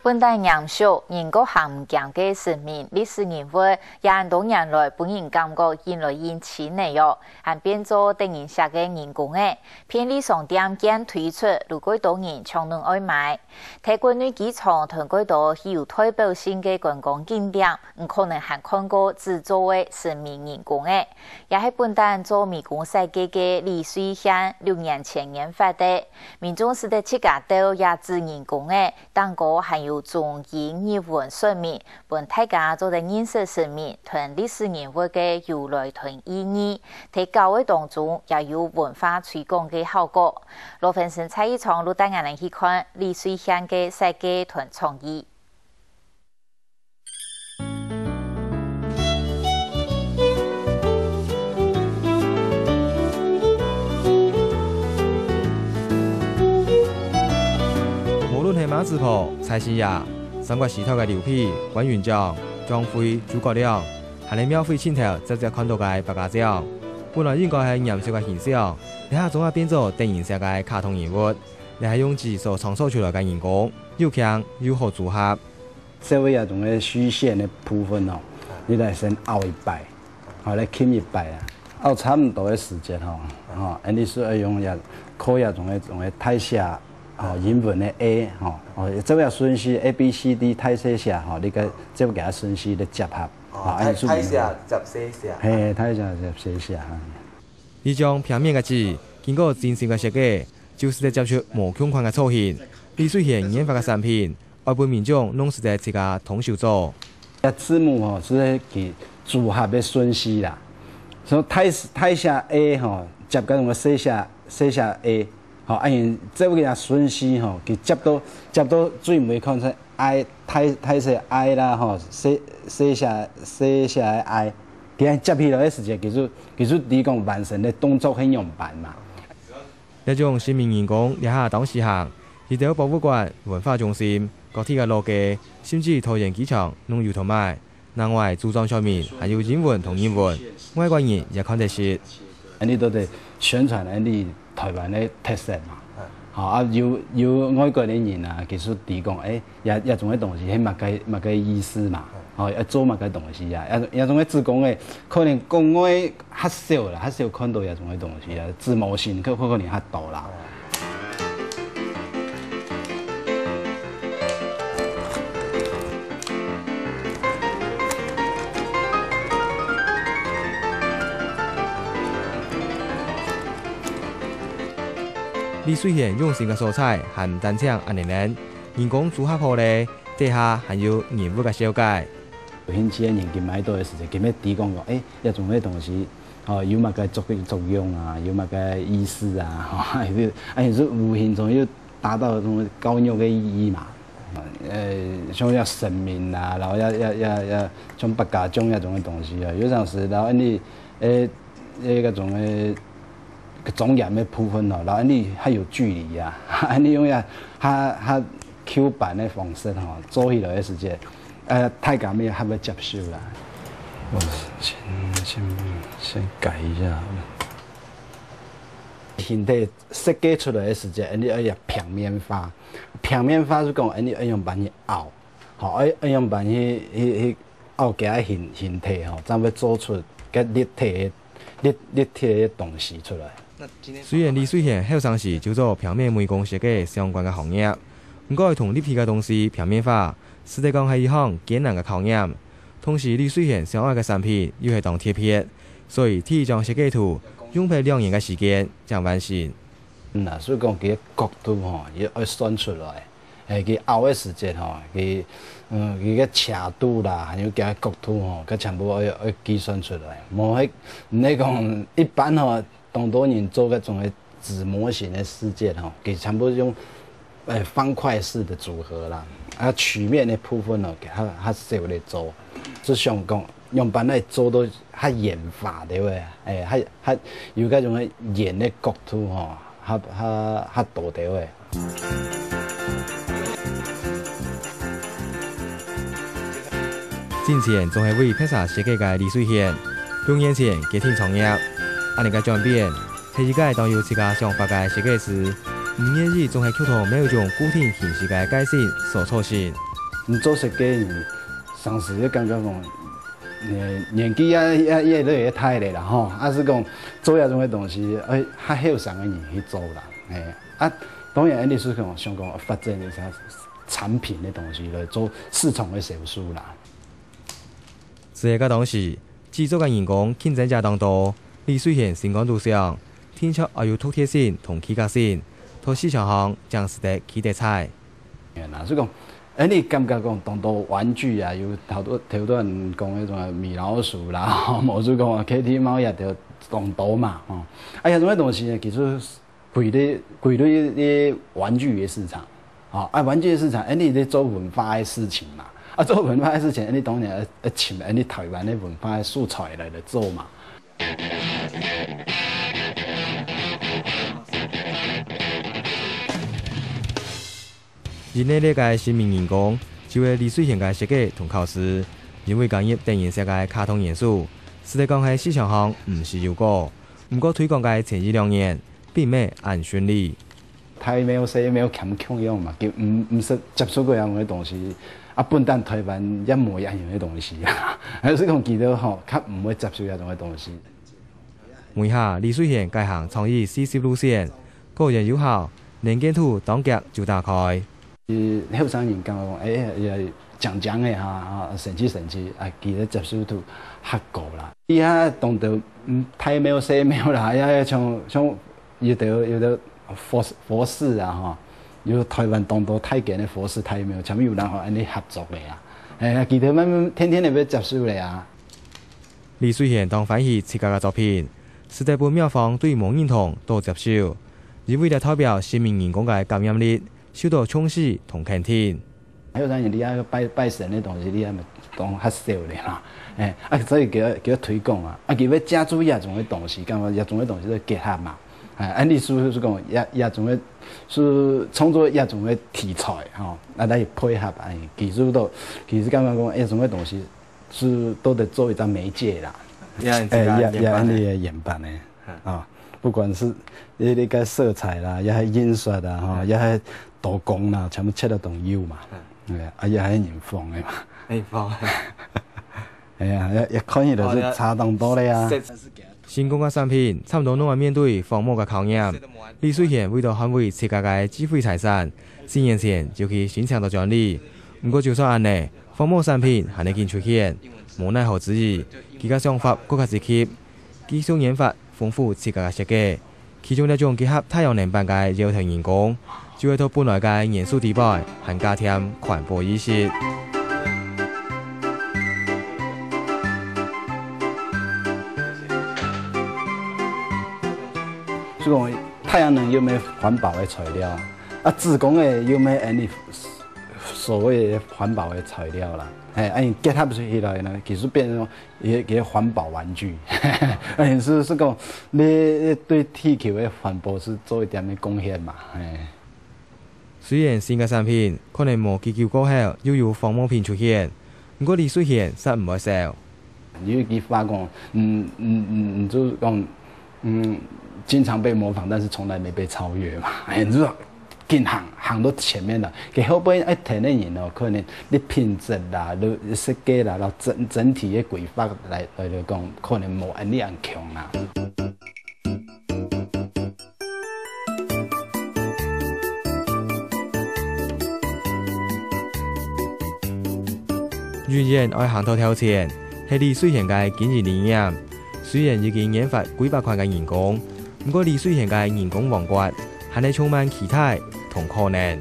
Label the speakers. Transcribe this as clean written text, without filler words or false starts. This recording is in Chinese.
Speaker 1: 本代研究人国罕见嘅生命历史人物，也很多年来本人感觉引来引起内容，还变做等人写嘅人工嘅，便利商店间推出，如果多人抢能爱买。睇国内机场同几多有代表性嘅观光景点，唔可能还看过制作嘅生命人工嘅，也系本代做迷宫设计嘅李水县6年前研发的，民众是得自家到也自人工嘅，但个还有中英日文说明，本大家做在认识生命同历史人物嘅由来同意义，喺教育当中也有文化推广嘅效果。罗粉生蔡一创路带眼人去看李水县嘅设计同创意。
Speaker 2: 无论系马子铺、菜市呀、三国时代嘅牛皮、关元酱、张飞、诸葛亮，还系庙会前头直接看到嘅白家将，本来应该系严肃嘅形象，你下总系变做电影上嘅卡通人物，你系用技术创造出来嘅人工，又强又好组合。
Speaker 3: 社会啊，种嘅虚线嘅部分哦，你来先熬一摆，后来浸一摆啊，熬差唔多嘅时间吼，你需要用也可以种嘅太下。英文的 A 这要顺序 A B C D 太写下你个这要给它顺序的结合
Speaker 2: 太写接写下，
Speaker 3: 嘿，太写接写下。
Speaker 2: 呢张平面嘅字，经过精心嘅设计，就是在接出无穷款嘅造型。李水县研发嘅产品，外本民众拢是在自家通手做。
Speaker 3: 字母是佢组合的顺序啦，所以太写 A 接嗰种写下 A。因这个顺序佢接到最尾看出 I 太写 I 啦写下 I， 佢接起来嘅时间，其实你讲完成嘅动作很用办嘛。
Speaker 2: 一种生命人工一下当时行，而到博物馆、文化中心、各地嘅路嘅，甚至桃园机场拢有同卖。另外组装上面还有英文同英文，外国人也看得识。
Speaker 3: 你都得宣传你台湾的特色嘛，有外国的人啊，其实提供也种嘅东西，係乜嘅意思嘛，要做乜嘅东西啊，也種嘅自講嘅，可能講嘅較少啦，較少看到也種嘅東西啊，自模性可能較多啦。
Speaker 2: 李水县用心嘅素材，还唔单止安尼人工组合好咧，底下还有人物嘅小解。
Speaker 3: 有興趣嘅人佢買到嘅時候，佢咩提供個，一種嘅東西，有乜嘅作用啊，有乜嘅意思啊，係無形中要達到種教育嘅意義嘛。像要神明啊，然後要像白家將一種嘅東西啊，有陣時然後你嗰種嘅。莊嚴嘅部分然後你還有距離啊，你用下Q 版嘅方式做起來嘅時間，太監咩還要接受啦。我先改一下。形體設計出來嘅時間，你要平面化。平面化是講你要用板去凹，要用板去凹嘅形體才會做出個立體嘅東西出來。
Speaker 2: 雖然李水縣後生時就做平面美工設計相關嘅行業，不過同立體嘅東西平面化，實際講係一項艱難嘅考驗。同時，李水縣相愛嘅產品又係當貼片，所以第一張設計圖用咗2年嘅時間才完成。
Speaker 3: 所以講佢角度要算出來，佢凹嘅時間佢嘅斜度啦，還有佢角度佢全部要計算出來。冇係你講一般當多人做嗰種紙模型嘅世界佢全部用方塊式的組合啦，曲面嘅部分佢較少嚟做，就想講用板嚟做到較圓滑嘅喎，較有嗰種嘅圓嘅角度較大啲嘅。
Speaker 2: 之前仲係為拍攝設計嘅李水縣，2年前家庭創業。安尼個轉變，係一個當有自家想法嘅設計師，唔願意仲係求到某種固定形式嘅改善所促成。
Speaker 3: 做设计，上时就感觉讲，年纪也越来越大咧啦吼，啊是讲做遐种个东西，较后生个人去做啦，当然，你是讲想讲发展一下产品的东西来做市场的销售啦。
Speaker 2: 这个当时，制作嘅员工竞争者当多，李水贤成功路上，天桥也有突贴性同企格性，到市场上将是得起得菜。
Speaker 3: 嗱，所以讲，你感觉讲当多玩具啊，有好多人讲迄种米老鼠啦，无就讲 KT 猫也着当多嘛，吼，遐种东西呢，其实归类玩具的市场，玩具的市场，你在做文化的事情嘛。做文化的事情，你当然要请你台湾的文化的素材来做嘛。
Speaker 2: 人类呢个新名员工，就系李水贤嘅设计同考试，因为加入电影世界卡通元素，实际讲喺市场上唔是有过，不过推广嘅前1-2年，并未按顺利。
Speaker 3: 台没有谁没有欠供用嘛，就唔是接触过样嘅东西。本但台湾一模一样嘅东西啊，还是讲其他吼，较唔会接受遐种嘅东西。
Speaker 2: 问下李水贤该行创意40路线，个人有效，年鉴图当脚就打开。
Speaker 3: 后生人讲讲嘅神奇，其实接受度较高啦。伊遐当到台没有西没有啦，遐像有的佛寺啊吼。有台湾当多太监的佛寺太庙，前面有人和安尼合作的啊，其他天天要接受的啊。
Speaker 2: 李水贤当反映自家嘅作品，实在本庙方对无认同都接受，而为了代表新民员工嘅感染力，受到重视同肯定。
Speaker 3: 还有当然你遐拜神的东西，你遐咪当较少咧啦，所以叫推广啊，叫要加注遐种的东西，感觉遐种的东西都结合嘛。你是讲遐种的，是创作遐种的题材吼，来配合其实感觉讲遐种的东西是都得做一张媒介啦，也你的演版的不管是你个色彩啦，也系印刷啦，吼，也系刀工啦，全部切到都有嘛，也系人放的嘛，
Speaker 2: 人放，
Speaker 3: 一看起来是差当多的啊。
Speaker 2: 新工嘅产品差唔多拢系面对荒漠嘅考验。李水贤为咗捍卫自家嘅智慧财产，4年前就去申请到专利。不过就算安尼，荒漠产品还能见出现，无奈何之余，佢嘅想法更加直接，技术研发丰富自家嘅设计。其中一种结合太阳能板嘅绕藤人工，就会到本来嘅元素底板，还加添环保意识。
Speaker 3: 所以讲太阳能有咩环保的材料自工的有咩所谓的环保的材料啦，结合起来呢，其实变成一个环保玩具，是讲你对地球的环保是做一点的贡献嘛，虽
Speaker 2: 然新嘅产品可能无祈求过后又有仿冒品出现，不过李水贤实唔会少。
Speaker 3: 因为佢发讲，就是讲，经常被模仿，但是从来没被超越嘛。就是跟行到前面了，给后边听的人哦，可能你品质啦、你设计啦，然后整体的规划来讲，可能无安尼样强啦。
Speaker 2: 仍然爱行头挑战，系李水贤嘅经营理念。虽然已经研发几百款嘅员工，不过李水贤嘅员工王国还係充满期待同可能。